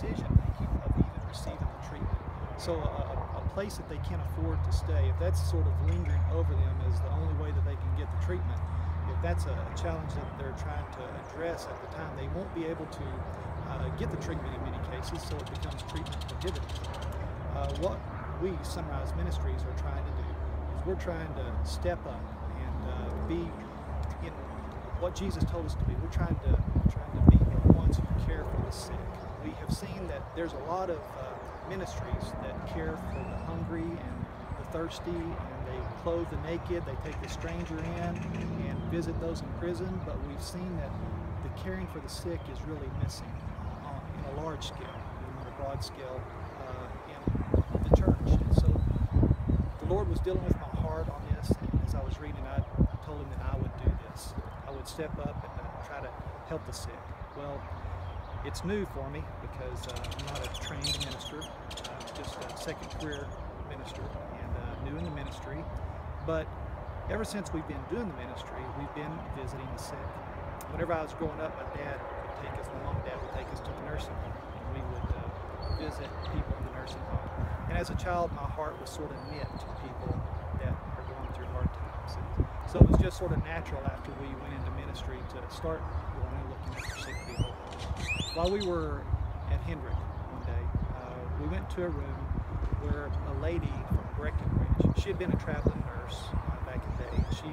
decision making of even receiving the treatment. So a place that they can't afford to stay, if that's sort of lingering over them as the only way that they can get the treatment, if that's a challenge that they're trying to address at the time, they won't be able to get the treatment in many cases, so it becomes treatment prohibitive. What we, Sunrise Ministries, are trying to do is we're trying to step up and be in what Jesus told us to be. We're trying to be the ones who care for the sick. We have seen that there's a lot of ministries that care for the hungry and the thirsty, and they clothe the naked, they take the stranger in and visit those in prison, but we've seen that the caring for the sick is really missing in a large scale, on a broad scale in the church. And so the Lord was dealing with my heart on this, and as I was reading, I told him that I would do this. I would step up and try to help the sick. Well, it's new for me because I'm not a trained minister, just a second career minister, and new in the ministry. But ever since we've been doing the ministry, we've been visiting the sick. Whenever I was growing up, my dad would take us, my mom and dad would take us to the nursing home, and we would visit people in the nursing home. And as a child, my heart was sort of knit to people that are going through hard times. And so it was just sort of natural after we went into ministry to start going and looking after sick people. While we were at Hendrick one day, we went to a room where a lady from Breckenridge, she had been a traveling nurse back in the day. She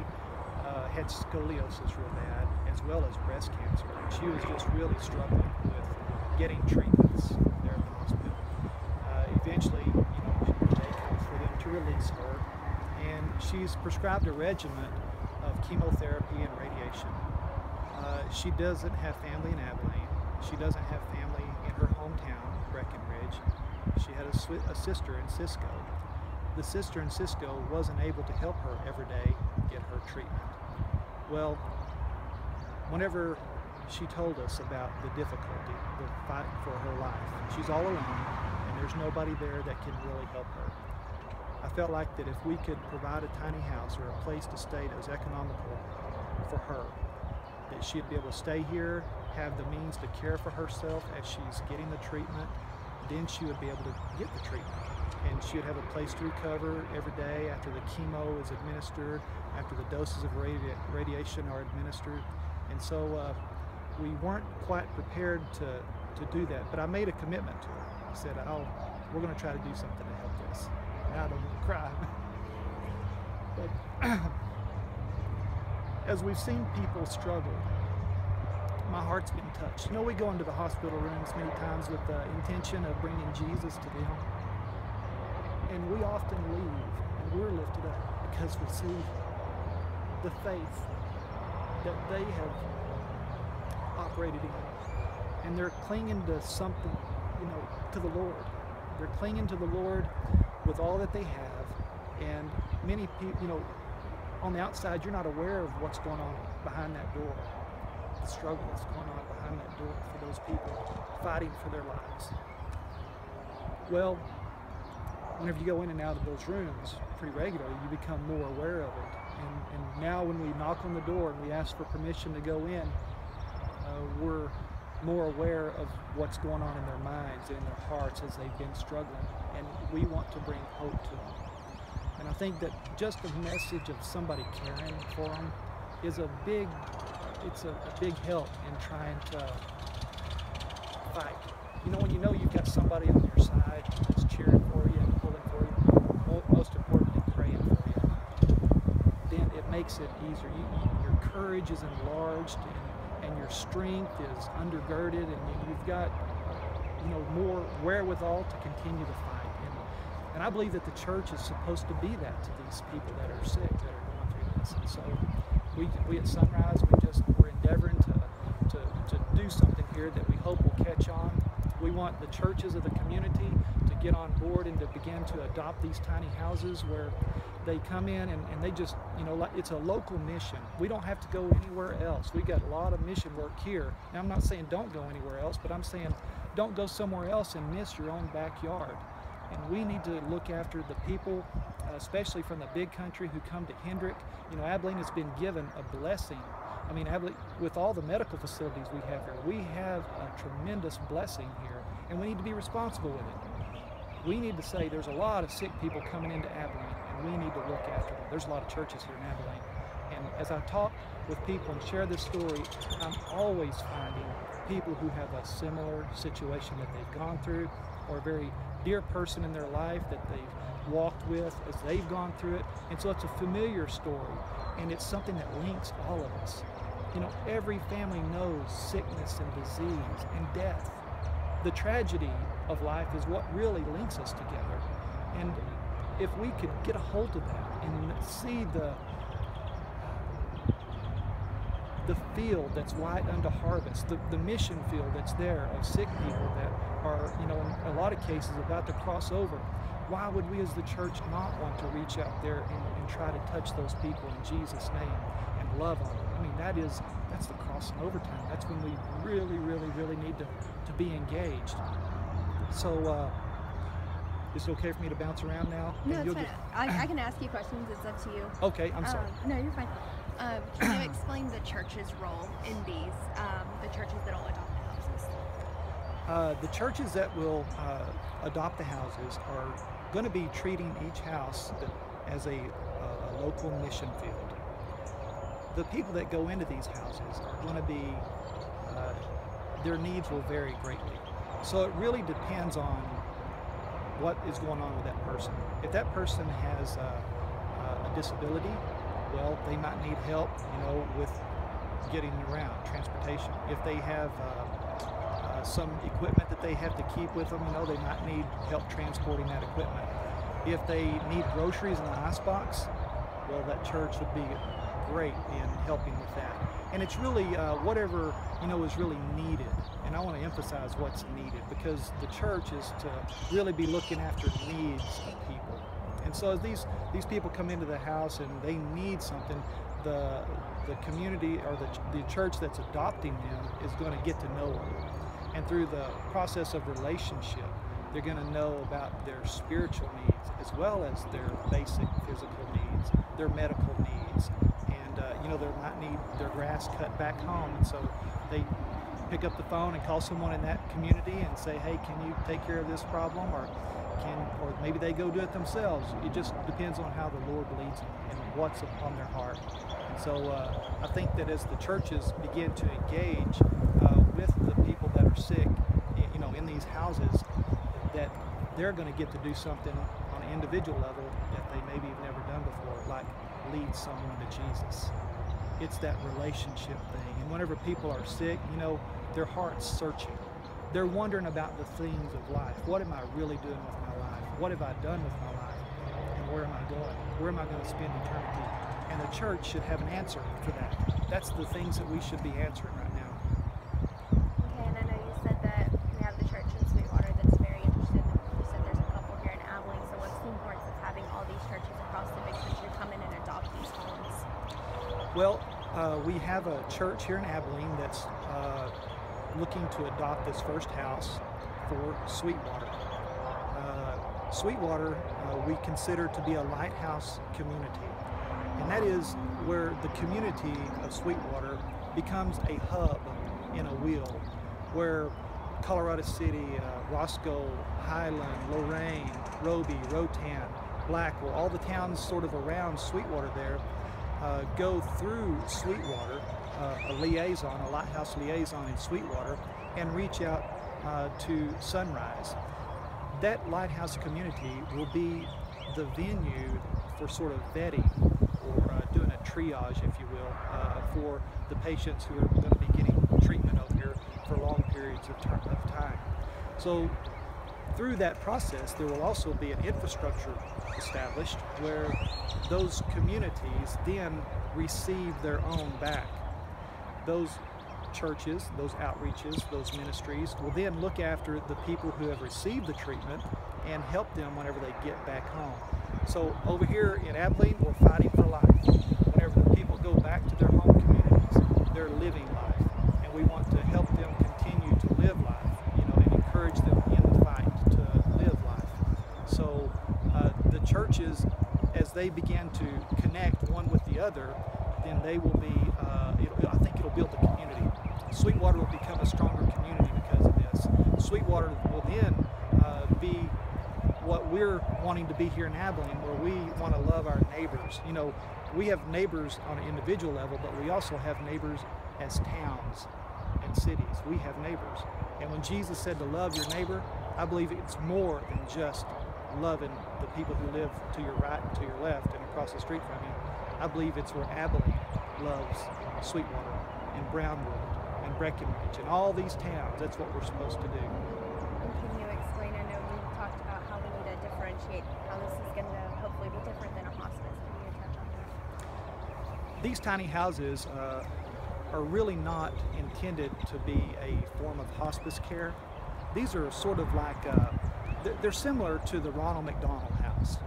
had scoliosis real bad, as well as breast cancer. And she was just really struggling with getting treatments there at the hospital. Eventually, the day comes for them to release her, and she's prescribed a regimen of chemotherapy and radiation. She doesn't have family in Abilene. She doesn't have family in her hometown, Breckenridge. She had a sister in Cisco. The sister in Cisco wasn't able to help her every day get her treatment. Well, whenever she told us about the difficulty, the fight for her life, she's all alone, and there's nobody there that can really help her. I felt like that if we could provide a tiny house or a place to stay that was economical for her, that she'd be able to stay here, have the means to care for herself as she's getting the treatment, then she would be able to get the treatment. And she would have a place to recover every day after the chemo is administered, after the doses of radiation are administered. And so we weren't quite prepared to do that, but I made a commitment to her. I said, we're going to try to do something to help this. And I don't want to cry. But as we've seen people struggle, my heart's been touched. We go into the hospital rooms many times with the intention of bringing Jesus to them. And we often leave and we're lifted up because we see the faith that they have operated in. And they're clinging to something, to the Lord. They're clinging to the Lord with all that they have. And many people, on the outside, you're not aware of what's going on behind that door. The struggle that's going on behind that door for those people fighting for their lives. Well, whenever you go in and out of those rooms pretty regularly, you become more aware of it. And now when we knock on the door and we ask for permission to go in, we're more aware of what's going on in their minds and in their hearts as they've been struggling. And we want to bring hope to them. And I think that just the message of somebody caring for them is a big help in trying to fight. When you've got somebody on your side that's cheering for you and pulling for you, most importantly praying for you, then it makes it easier. Your courage is enlarged, and your strength is undergirded, and you've got more wherewithal to continue to fight. And I believe that the church is supposed to be that to these people that are sick, that are going through this. And so we at Sunrise, we're endeavoring to do something here that we hope will catch on. We want the churches of the community to get on board and to begin to adopt these tiny houses where they come in and they just, it's a local mission. We don't have to go anywhere else. We've got a lot of mission work here. Now, I'm not saying don't go anywhere else, but I'm saying don't go somewhere else and miss your own backyard. And we need to look after the people, especially from the big country, who come to Hendrick. Abilene has been given a blessing I mean, with all the medical facilities we have here, we have a tremendous blessing here, and we need to be responsible with it. We need to say there's a lot of sick people coming into Abilene, and we need to look after them. There's a lot of churches here in Abilene. And as I talk with people and share this story, I'm always finding people who have a similar situation that they've gone through, or a very dear person in their life that they've walked with as they've gone through it. And so it's a familiar story, and it's something that links all of us. You know, every family knows sickness and disease and death. The tragedy of life is what really links us together. And if we could get a hold of that and see the field that's white unto harvest, the mission field that's there of sick people that are, you know, in a lot of cases about to cross over, why would we as the church not want to reach out there and try to touch those people in Jesus' name and love on them? I mean, that's the crossing over time. That's when we really, really, really need to be engaged. So, is it okay for me to bounce around now? No, it's fine. I can ask you questions. It's up to you. Okay, I'm sorry. No, you're fine. Can you explain the church's role in these, the churches that will adopt the houses? The churches that will adopt the houses are going to be treating each house as a local mission field. The people that go into these houses are going to be, their needs will vary greatly. So it really depends on what is going on with that person. If that person has a disability, well, they might need help, you know, with getting around, transportation. If they have some equipment that they have to keep with them, you know, they might need help transporting that equipment. If they need groceries in an icebox, well, that church would be great in helping with that. And it's really whatever, you know, is really needed. And I want to emphasize what's needed, because the church is to really be looking after needs of people. And so as these people come into the house and they need something, the community or the church that's adopting them is going to get to know them. And through the process of relationship, they're going to know about their spiritual needs as well as their basic physical needs, their medical needs. And, you know, they might need their grass cut back home. And so they pick up the phone and call someone in that community and say, hey, can you take care of this problem? Or maybe they go do it themselves. It just depends on how the Lord leads them and what's upon their heart. And so I think that as the churches begin to engage with the people that are sick, you know, in these houses, that they're going to get to do something on an individual level that they maybe have never done before, like lead someone to Jesus. It's that relationship thing. And whenever people are sick, you know, their heart's searching. They're wondering about the things of life. What am I really doing with my life? What have I done with my life? And where am I going? Where am I going to spend eternity? And the church should have an answer for that. That's the things that we should be answering right now. Okay, and I know you said that we have the church in Sweetwater that's very interested. You said there's a couple here in Abilene. So what's the importance of having all these churches across the big country come in and adopt these homes? Well, we have a church here in Abilene that's looking to adopt this first house for Sweetwater. Sweetwater we consider to be a lighthouse community, and that is where the community of Sweetwater becomes a hub in a wheel, where Colorado City, Roscoe, Highland, Lorain, Roby, Rotan, Blackwell, all the towns sort of around Sweetwater there go through Sweetwater, a liaison, a lighthouse liaison in Sweetwater, and reach out to Sunrise. That lighthouse community will be the venue for sort of vetting or doing a triage, if you will, for the patients who are going to be getting treatment over here for long periods of time. So through that process, there will also be an infrastructure established where those communities then receive their own back. Those churches, those outreaches, those ministries will then look after the people who have received the treatment and help them whenever they get back home. So over here in Abilene, we're fighting for life. Whenever the people go back to their home communities, they're living life, and we want to help them continue to live life, you know, and encourage them in the fight to live life. So the churches, as they begin to connect one with the other, then they will be I think it'll build the community. Sweetwater will become a stronger community because of this. Sweetwater will then be what we're wanting to be here in Abilene, where we want to love our neighbors. You know, we have neighbors on an individual level, but we also have neighbors as towns and cities. We have neighbors. And when Jesus said to love your neighbor, I believe it's more than just loving the people who live to your right and to your left and across the street from you. I believe it's where Abilene loves Sweetwater and Brownwood and Breckenridge and all these towns. That's what we're supposed to do. And can you explain, I know we talked about how we need to differentiate how this is going to hopefully be different than a hospice. Can you touch on that? These tiny houses are really not intended to be a form of hospice care. These are sort of like, they're similar to the Ronald McDonald House,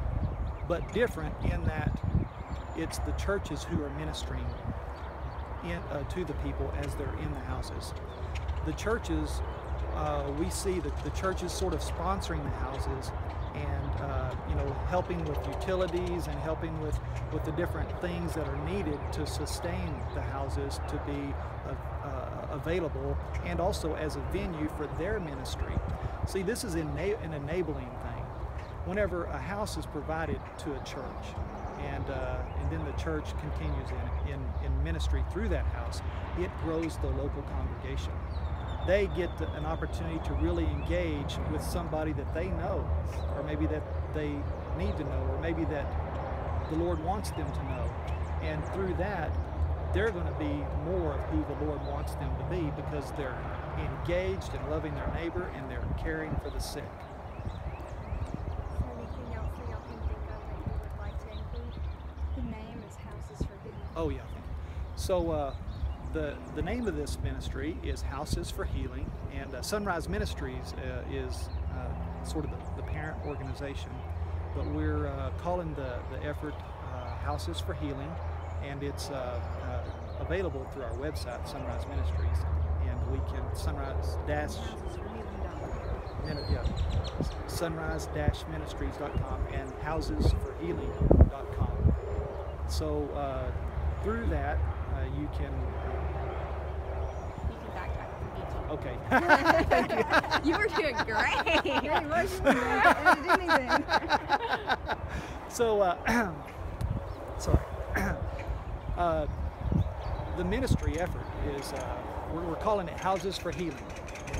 but different in that it's the churches who are ministering to the people as they're in the houses. The churches, we see that the churches sort of sponsoring the houses and you know, helping with utilities and helping with the different things that are needed to sustain the houses to be available, and also as a venue for their ministry. See, this is an enabling thing. Whenever a house is provided to a church, and then the church continues in ministry through that house, it grows the local congregation. They get an opportunity to really engage with somebody that they know, or maybe that they need to know, or maybe that the Lord wants them to know. And through that, they're going to be more of who the Lord wants them to be, because they're engaged in loving their neighbor and they're caring for the sick. Is there anything else that y'all can think of that you would like to include? The name is Houses for Healing. Oh yeah. So the name of this ministry is Houses for Healing, and Sunrise Ministries is sort of the parent organization, but we're calling the effort Houses for Healing, and it's available through our website, Sunrise Ministries, and we can sunrise-ministries.com and housesforhealing.com. So through that you can backtrack if you need to. okay. Thank you. You were doing great. Yeah, he was doing that. I didn't do anything. So sorry. The ministry effort is we're calling it Houses for Healing.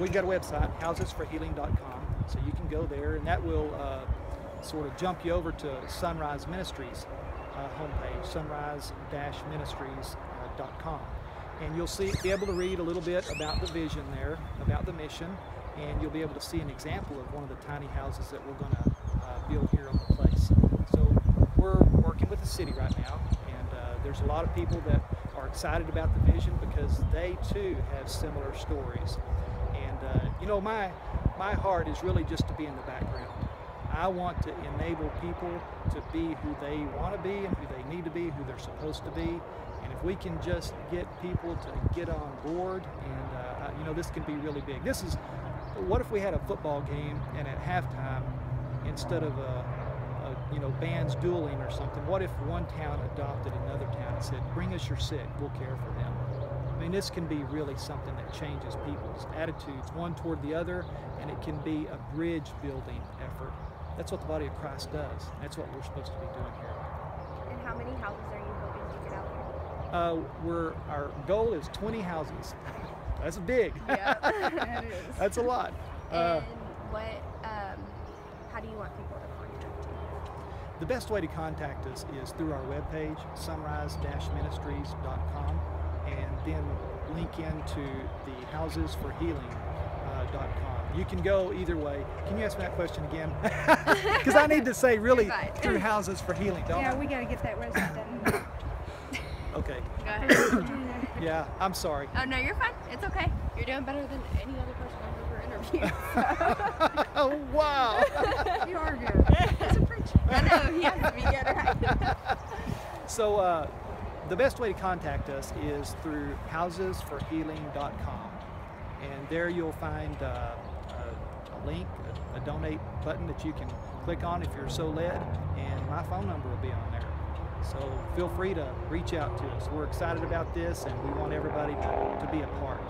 We've got a website, housesforhealing.com, so you can go there, and that will sort of jump you over to Sunrise Ministries homepage, sunrise-ministries.com, and you'll be able to read a little bit about the vision there, about the mission, and you'll be able to see an example of one of the tiny houses that we're going to build here on the place. So we're working with the city right now, and there's a lot of people that are excited about the vision because they too have similar stories. And you know, my heart is really just to be in the background. I want to enable people to be who they want to be and who they need to be, who they're supposed to be. And if we can just get people to get on board, and you know, this can be really big. What if we had a football game and at halftime, instead of you know, bands dueling or something, what if one town adopted another town and said, bring us your sick, we'll care for them? I mean, this can be really something that changes people's attitudes one toward the other, and it can be a bridge building effort. That's what the body of Christ does. That's what we're supposed to be doing here. And how many houses are you hoping to get out here? Our goal is 20 houses. That's big. Yeah, That is. That's a lot. And how do you want people to contact you? The best way to contact us is through our webpage, sunrise-ministries.com, and then link into the housesforhealing.com. You can go either way. Can you ask me that question again? Because I need to say really through Houses for Healing, don't Yeah, I? we got to get that website done. Okay. Go ahead. Yeah, I'm sorry. Oh, no, you're fine. It's okay. You're doing better than any other person I've ever interviewed. Oh, wow. You are good. As a preacher. I know, he has to be good, right? So the best way to contact us is through housesforhealing.com, and there you'll find a link, a donate button that you can click on if you're so led, and my phone number will be on there. So feel free to reach out to us. We're excited about this, and we want everybody to be a part.